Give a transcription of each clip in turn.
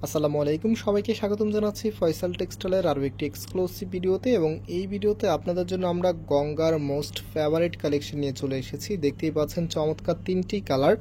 আসসালামু আলাইকুম, সবাইকে স্বাগতম জানাচ্ছি ফয়সাল টেক্সটাইলের আরও একটি এক্সক্লুসিভ ভিডিওতে। এবং এই ভিডিওতে আপনাদের জন্য আমরা গঙ্গার মোস্ট ফেভারিট কালেকশন নিয়ে চলে এসেছি। দেখতেই পাচ্ছেন চমৎকার তিনটি কালার।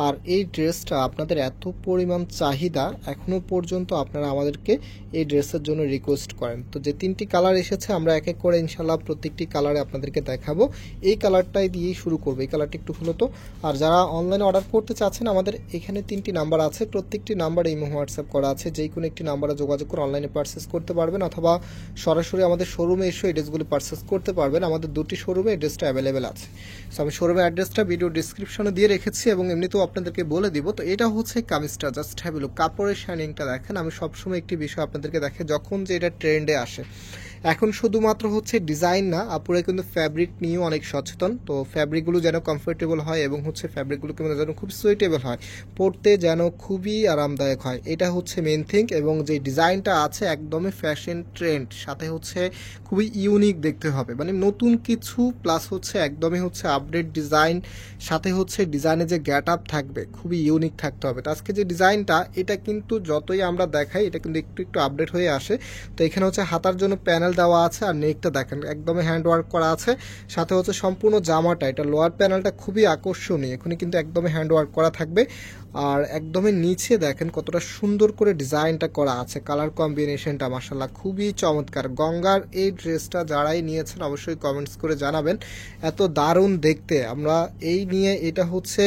আর এই ড্রেসটা আপনাদের এত পরিমাণ চাহিদা, এখনও পর্যন্ত আপনারা আমাদেরকে এই ড্রেসের জন্য রিকোয়েস্ট করেন। তো যে তিনটি কালার এসেছে আমরা এক এক করে ইনশাল্লাহ প্রত্যেকটি কালারে আপনাদেরকে দেখাবো। এই কালারটাই দিয়েই শুরু করবো, এই কালারটা একটু হলো তো। আর যারা অনলাইনে অর্ডার করতে চাচ্ছেন, আমাদের এখানে তিনটি নাম্বার আছে, প্রত্যেকটি নাম্বারে ইমো হোয়াটসঅ্যাপ করা আছে। যে কোনো একটি নাম্বারে যোগাযোগ করে অনলাইনে পারচেস করতে পারবেন, অথবা সরাসরি আমাদের শোরুমে এসে এই ড্রেসগুলি পারচেস করতে পারবেন। আমাদের দুটি শোরুমে এই ড্রেসটা অ্যাভেলেবেল আছে। সো আমি শোরুমের অ্যাড্রেসটা ভিডিও ডিসক্রিপশনে দিয়ে রেখেছি এবং এমনিতেও আপনাদেরকে বলে দিব। তো এটা হচ্ছে কামিজটা, জাস্ট হ্যাভ এ লুক। কাপড়ের শাইনিংটা দেখেন। আমি সবসময় একটি বিষয় আপনাদেরকে দেখে, যখন যে এটা ট্রেন্ডে আসে, এখন শুধুমাত্র হচ্ছে ডিজাইন না, আপুরা কিন্তু ফ্যাব্রিক নিয়েও অনেক সচেতন। তো ফ্যাব্রিকগুলো যেন কমফোর্টেবল হয় এবং হচ্ছে ফ্যাব্রিকগুলো যেন খুব সুইটেবল হয়, পরতে যেন খুবই আরামদায়ক হয়, এটা হচ্ছে মেন থিং। এবং যে ডিজাইনটা আছে একদমই ফ্যাশন ট্রেন্ড, সাথে হচ্ছে খুবই ইউনিক দেখতে হবে, মানে নতুন কিছু, প্লাস হচ্ছে একদমই হচ্ছে আপডেট ডিজাইন, সাথে হচ্ছে ডিজাইনে যে গ্যাট আপ থাকবে খুবই ইউনিক থাকতে হবে। তো আজকে যে ডিজাইনটা, এটা কিন্তু যতই আমরা দেখাই এটা কিন্তু একটু একটু আপডেট হয়ে আসে। তো এখানে হচ্ছে হাতার জন্য প্যানেল দেওয়া আছে, আর নেকটা দেখেন একদমই হ্যান্ড ওয়ার্ক করা আছে। সাথে হচ্ছে সম্পূর্ণ জামাটা, এটা লোয়ার প্যানেলটা খুবই আকর্ষণীয়, এখানে কিন্তু একদমই হ্যান্ড ওয়ার্ক করা থাকবে। আর একদমই নিচে দেখেন কতটা সুন্দর করে ডিজাইনটা করা আছে, কালার কম্বিনেশনটা মাশাআল্লাহ খুবই চমৎকার। গঙ্গার এই ড্রেসটা যারাই নিয়েছেন অবশ্যই কমেন্টস করে জানাবেন, এত দারুণ দেখতে। আমরা এই নিয়ে এটা হচ্ছে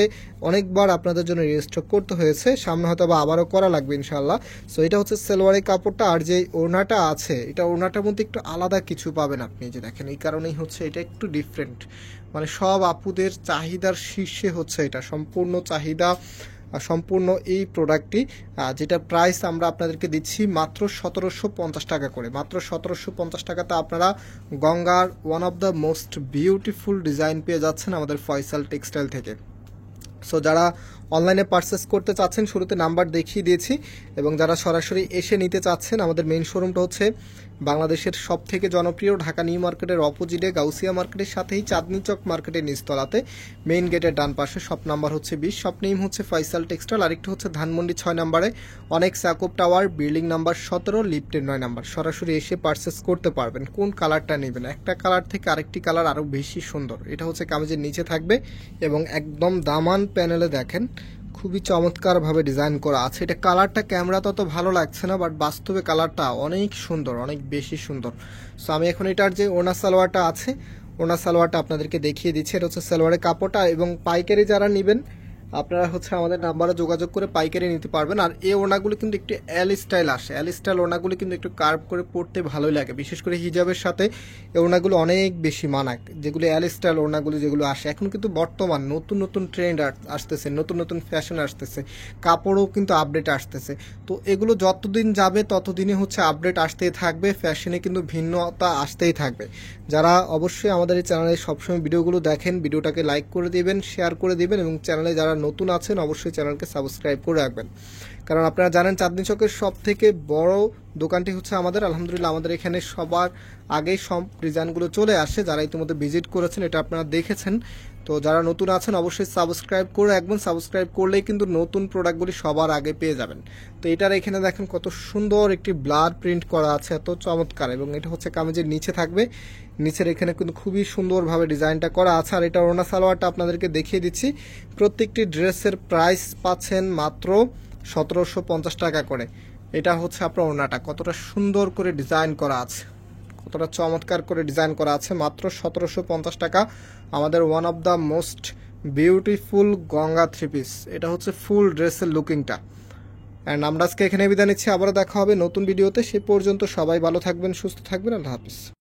অনেকবার আপনাদের জন্য রিস্টক করতে হয়েছে, সামনে হয়তো আবারও করা লাগবে ইনশাল্লাহ। সো এটা হচ্ছে সেলোয়ারের কাপড়টা, আর যে ওড়নাটা আছে, এটা ওড়নাটার মধ্যে একটু আলাদা কিছু পাবেন আপনি, যে দেখেন এই কারণেই হচ্ছে এটা একটু ডিফারেন্ট, মানে সব আপুদের চাহিদার শীর্ষে হচ্ছে এটা, সম্পূর্ণ চাহিদা সম্পূর্ণ এই প্রোডাক্টটি, যেটা প্রাইস আমরা আপনাদেরকে দিচ্ছি মাত্র 1750 টাকা করে। মাত্র 1750 টাকাতে আপনারা গঙ্গার one of the most beautiful design পেয়ে যাচ্ছেন আমাদের ফয়সাল টেক্সটাইল থেকে। সো যারা অনলাইনে পারচেস করতে চাচ্ছেন, শুরুতে নাম্বার দেখিয়ে দিয়েছি, এবং যারা সরাসরি এসে নিতে চাচ্ছেন, আমাদের মেইন শোরুমটা হচ্ছে বাংলাদেশের সব থেকে জনপ্রিয় ঢাকা নিউ মার্কেটের অপোজিটে গাউসিয়া মার্কেটের সাথেই চাঁদনি চক মার্কেটের নিচতলাতে, মেইন গেটের ডান পাশে। শপ নাম্বার হচ্ছে 20, শপ নেম হচ্ছে ফয়সাল টেক্সটাইল। আরেকটি হচ্ছে ধানমন্ডি 6 নম্বরে অনেক সাকুব টাওয়ার, বিল্ডিং নাম্বার 17, লিফটের 9 নাম্বার। সরাসরি এসে পারচেস করতে পারবেন। কোন কালারটা নেবেন, একটা কালার থেকে আরেকটি কালার আরও বেশি সুন্দর। এটা হচ্ছে কামিজের নিচে থাকবে, এবং একদম দামান প্যানেলে দেখেন খুবই চমৎকারভাবে ডিজাইন করা আছে। এটা কালারটা ক্যামেরা তত ভালো লাগছে না, বাট বাস্তবে কালারটা অনেক সুন্দর, অনেক বেশি সুন্দর। সো আমি এখন এটার যে ওড়না সালোয়ারটা আছে, ওড়না সালোয়ারটা আপনাদেরকে দেখিয়ে দিচ্ছি। এটা হচ্ছে সালোয়ারের কাপড়টা, এবং পাইকারি যারা নেবেন আপনারা হচ্ছে আমাদের নাম্বারে যোগাযোগ করে পাইকারি নিতে পারবেন। আর এই ওড়নাগুলো কিন্তু একটু এল স্টাইল আসে, এল স্টাইল ওড়নাগুলো কিন্তু একটু কার্ভ করে পরতে ভালোই লাগে, বিশেষ করে হিজাবের সাথে এই ওড়নাগুলো অনেক বেশি মানায়। যেগুলো এল স্টাইল ওড়নাগুলো যেগুলো আসে, এখন কিন্তু বর্তমান নতুন নতুন ট্রেন্ড আসতেছে, নতুন নতুন ফ্যাশন আসতেছে, কাপড়ও কিন্তু আপডেট আসতেছে। তো এগুলো যতদিন যাবে ততদিনই হচ্ছে আপডেট আসতেই থাকবে, ফ্যাশনে কিন্তু ভিন্নতা আসতেই থাকবে। যারা অবশ্যই আমাদের এই চ্যানেলে সবসময় ভিডিওগুলো দেখেন, ভিডিওটাকে লাইক করে দিবেন, শেয়ার করে দিবেন, এবং চ্যানেলে যারা নতুন আছেন অবশ্যই চ্যানেলকে সাবস্ক্রাইব করে রাখবেন। কারণ আপনারা জানেন চাঁদনি চকের সব থেকে বড় দোকানটি হচ্ছে আমাদের। আলহামদুলিল্লাহ আমাদের এখানে সবার আগেই সব ডিজাইনগুলো চলে আসে, যারা ইতিমধ্যে ভিজিট করেছেন এটা আপনারা দেখেছেন। তো যারা নতুন আছেন অবশ্যই সাবস্ক্রাইব করে রাখবেন, সাবস্ক্রাইব করলেই কিন্তু নতুন প্রোডাক্টগুলি সবার আগে পেয়ে যাবেন। তো এটার এখানে দেখেন কত সুন্দর একটি ব্লার প্রিন্ট করা আছে, এত চমৎকার। এবং এটা হচ্ছে কামিজের নিচে থাকবে, নিচের এখানে কিন্তু খুবই সুন্দরভাবে ডিজাইনটা করা আছে। আর এটা ওড়না সালোয়ারটা আপনাদেরকে দেখিয়ে দিচ্ছি। প্রত্যেকটি ড্রেসের প্রাইস পাচ্ছেন মাত্র 1750 টাকা করে। এটা হচ্ছে আপনার ওড়নাটা, কতটা সুন্দর করে ডিজাইন করা আছে, কতটা চমৎকার করে ডিজাইন করা আছে, মাত্র 1750 টাকা। আমাদের one of the most beautiful Ganga three piece, এটা হচ্ছে ফুল ড্রেসের লুকিংটা। অ্যান্ড আমরা আজকে এখানে বিদায় নিচ্ছি, আবারও দেখা হবে নতুন ভিডিওতে। সে পর্যন্ত সবাই ভালো থাকবেন, সুস্থ থাকবেন, আল্লাহ হাফিজ।